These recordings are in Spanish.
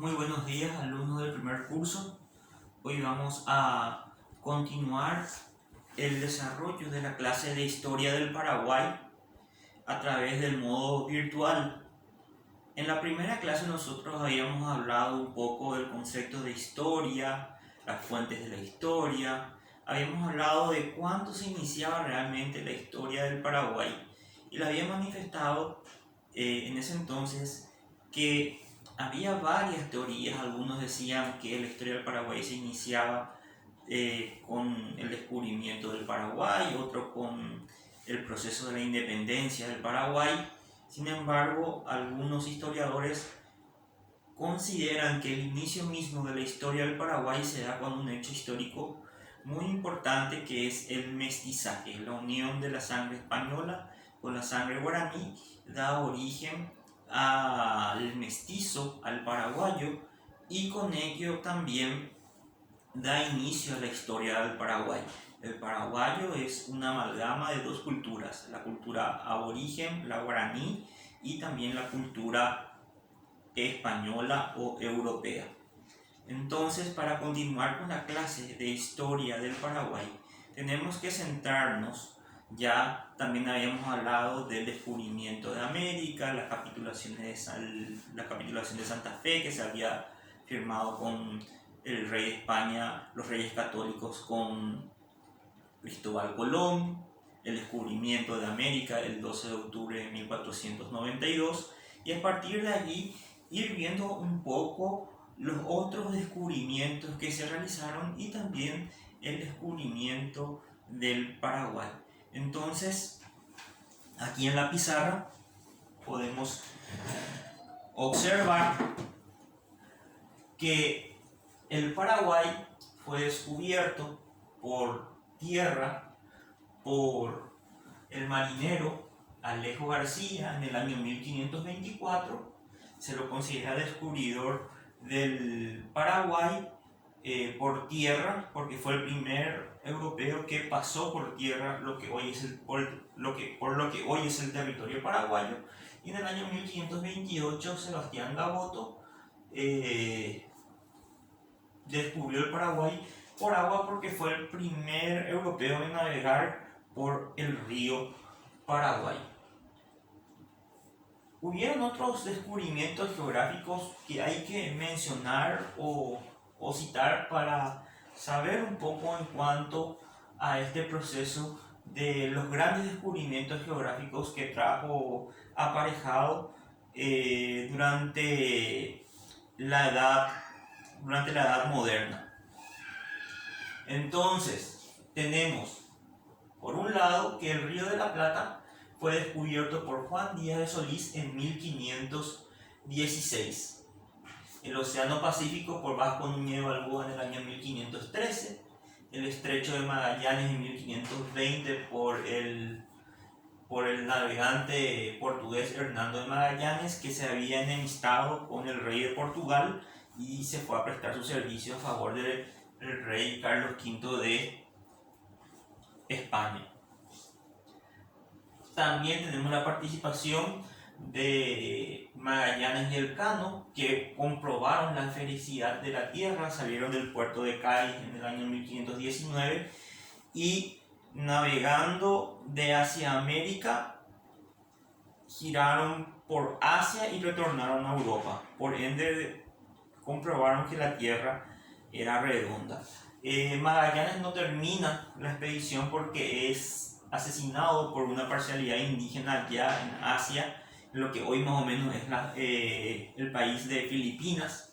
Muy buenos días, alumnos del primer curso. Hoy vamos a continuar el desarrollo de la clase de Historia del Paraguay a través del modo virtual. En la primera clase nosotros habíamos hablado un poco del concepto de historia, las fuentes de la historia. Habíamos hablado de cuándo se iniciaba realmente la historia del Paraguay y le había manifestado en ese entonces que había varias teorías. Algunos decían que la historia del Paraguay se iniciaba con el descubrimiento del Paraguay, otros con el proceso de la independencia del Paraguay. Sin embargo, algunos historiadores consideran que el inicio mismo de la historia del Paraguay se da con un hecho histórico muy importante, que es el mestizaje. La unión de la sangre española con la sangre guaraní da origen al mestizo, al paraguayo, y con ello también da inicio a la historia del Paraguay. El paraguayo es una amalgama de dos culturas: la cultura aborigen, la guaraní, y también la cultura española o europea. Entonces, para continuar con la clase de historia del Paraguay, tenemos que centrarnos. Ya también habíamos hablado del descubrimiento de América, la capitulación de Santa Fe, que se había firmado con el rey de España, los reyes católicos, con Cristóbal Colón, el descubrimiento de América el 12 de octubre de 1492, y a partir de allí ir viendo un poco los otros descubrimientos que se realizaron y también el descubrimiento del Paraguay. Entonces, aquí en la pizarra podemos observar que el Paraguay fue descubierto por tierra por el marinero Alejo García en el año 1524. Se lo considera descubridor del Paraguay por tierra, porque fue el primer europeo que pasó por tierra por lo que hoy es el territorio paraguayo. Y en el año 1528 Sebastián Gaboto descubrió el Paraguay por agua, porque fue el primer europeo en navegar por el río Paraguay. Hubieron otros descubrimientos geográficos que hay que mencionar o citar para saber un poco en cuanto a este proceso de los grandes descubrimientos geográficos que trajo aparejado durante la edad moderna. Entonces, tenemos por un lado que el Río de la Plata fue descubierto por Juan Díaz de Solís en 1516. El Océano Pacífico por Vasco Núñez de Balboa en el año 1513. El Estrecho de Magallanes en 1520 por el navegante portugués Hernando de Magallanes, que se había enemistado con el rey de Portugal y se fue a prestar su servicio a favor del rey Carlos V de España. También tenemos la participación de Magallanes y Elcano, que comprobaron la esfericidad de la Tierra, salieron del puerto de Cádiz en el año 1519 y, navegando de Asia a América, giraron por Asia y retornaron a Europa. Por ende, comprobaron que la Tierra era redonda. Magallanes no termina la expedición porque es asesinado por una parcialidad indígena ya en Asia, lo que hoy más o menos es el país de Filipinas,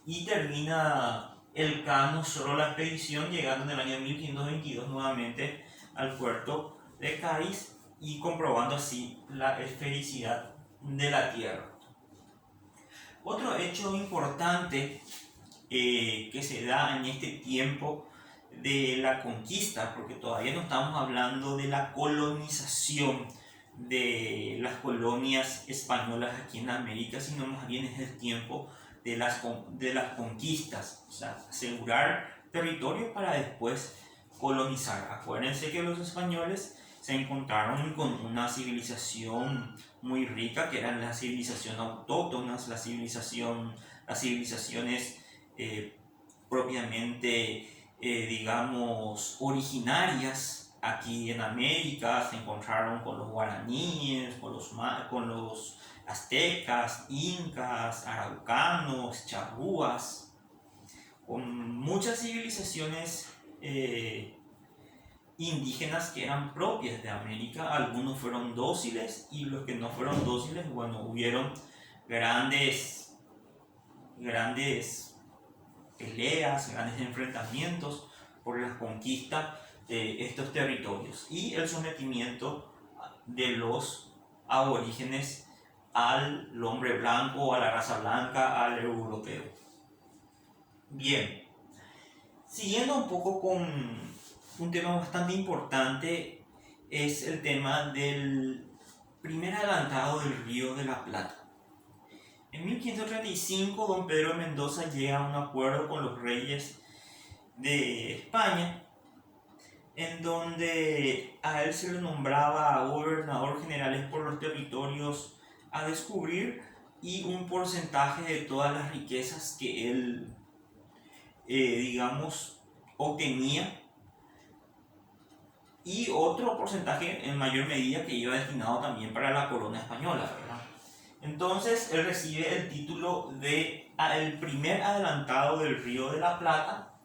y termina Elcano solo la expedición, llegando en el año 1522 nuevamente al puerto de Cádiz y comprobando así la esfericidad de la Tierra. Otro hecho importante que se da en este tiempo de la conquista, porque todavía no estamos hablando de la colonización de las colonias españolas aquí en América, sino más bien es el tiempo de las conquistas, o sea, asegurar territorio para después colonizar. Acuérdense que los españoles se encontraron con una civilización muy rica, que eran la civilización autóctonas, la las civilizaciones propiamente, digamos, originarias aquí en América. Se encontraron con los guaraníes, con los aztecas, incas, araucanos, charrúas, con muchas civilizaciones indígenas que eran propias de América. Algunos fueron dóciles y los que no fueron dóciles, bueno, hubieron grandes peleas, grandes enfrentamientos por la conquista de estos territorios y el sometimiento de los aborígenes al hombre blanco, a la raza blanca, al europeo. Bien, siguiendo un poco con un tema bastante importante, es el tema del primer adelantado del Río de la Plata. En 1535, don Pedro de Mendoza llega a un acuerdo con los reyes de España, en donde a él se le nombraba gobernador general por los territorios a descubrir y un porcentaje de todas las riquezas que él, digamos, obtenía, y otro porcentaje en mayor medida que iba destinado también para la corona española, ¿verdad? Entonces él recibe el título de el primer adelantado del Río de la Plata,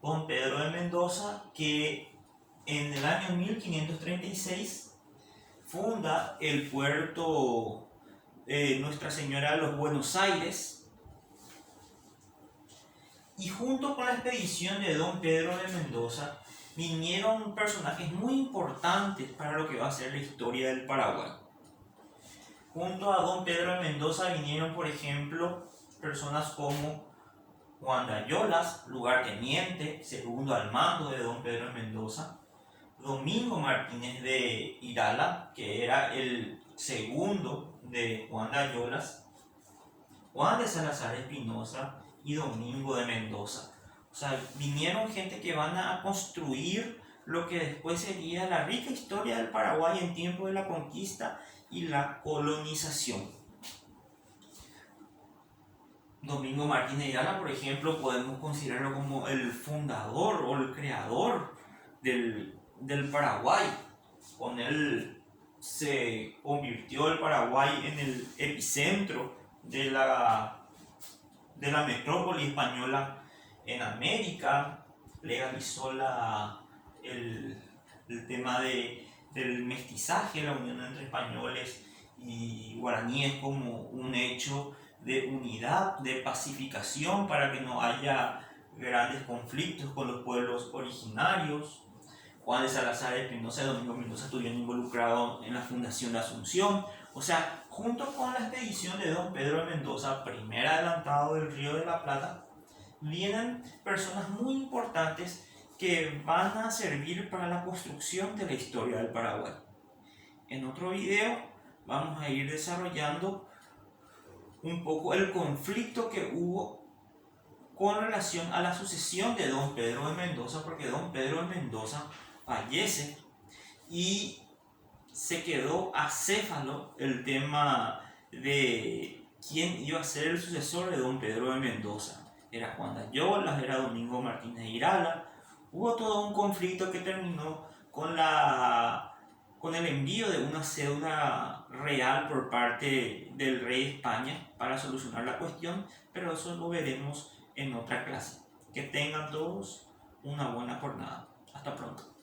don Pedro de Mendoza, que en el año 1536 funda el puerto Nuestra Señora de los Buenos Aires, y junto con la expedición de don Pedro de Mendoza vinieron personajes muy importantes para lo que va a ser la historia del Paraguay. Junto a don Pedro de Mendoza vinieron, por ejemplo, personas como Juan de Ayolas, lugarteniente, segundo al mando de don Pedro de Mendoza; Domingo Martínez de Irala, que era el segundo de Juan de Ayolas; Juan de Salazar Espinosa y Domingo de Mendoza. O sea, vinieron gente que van a construir lo que después sería la rica historia del Paraguay en tiempo de la conquista y la colonización. Domingo Martínez de Irala, por ejemplo, podemos considerarlo como el fundador o el creador del Paraguay. Con él se convirtió el Paraguay en el epicentro de la metrópoli española en América. Legalizó el tema del mestizaje, la unión entre españoles y guaraníes, como un hecho de unidad, de pacificación, para que no haya grandes conflictos con los pueblos originarios. Juan de Salazar Espinosa y Domingo Mendoza estuvieron involucrados en la fundación de Asunción. O sea, junto con la expedición de don Pedro de Mendoza, primer adelantado del Río de la Plata, vienen personas muy importantes que van a servir para la construcción de la historia del Paraguay. En otro video vamos a ir desarrollando un poco el conflicto que hubo con relación a la sucesión de don Pedro de Mendoza, porque don Pedro de Mendoza fallece y se quedó acéfalo el tema de quién iba a ser el sucesor de don Pedro de Mendoza. Era Juan de Ayolas, era Domingo Martínez de Irala. Hubo todo un conflicto que terminó con el envío de una cédula real por parte del rey de España para solucionar la cuestión, pero eso lo veremos en otra clase. Que tengan todos una buena jornada. Hasta pronto.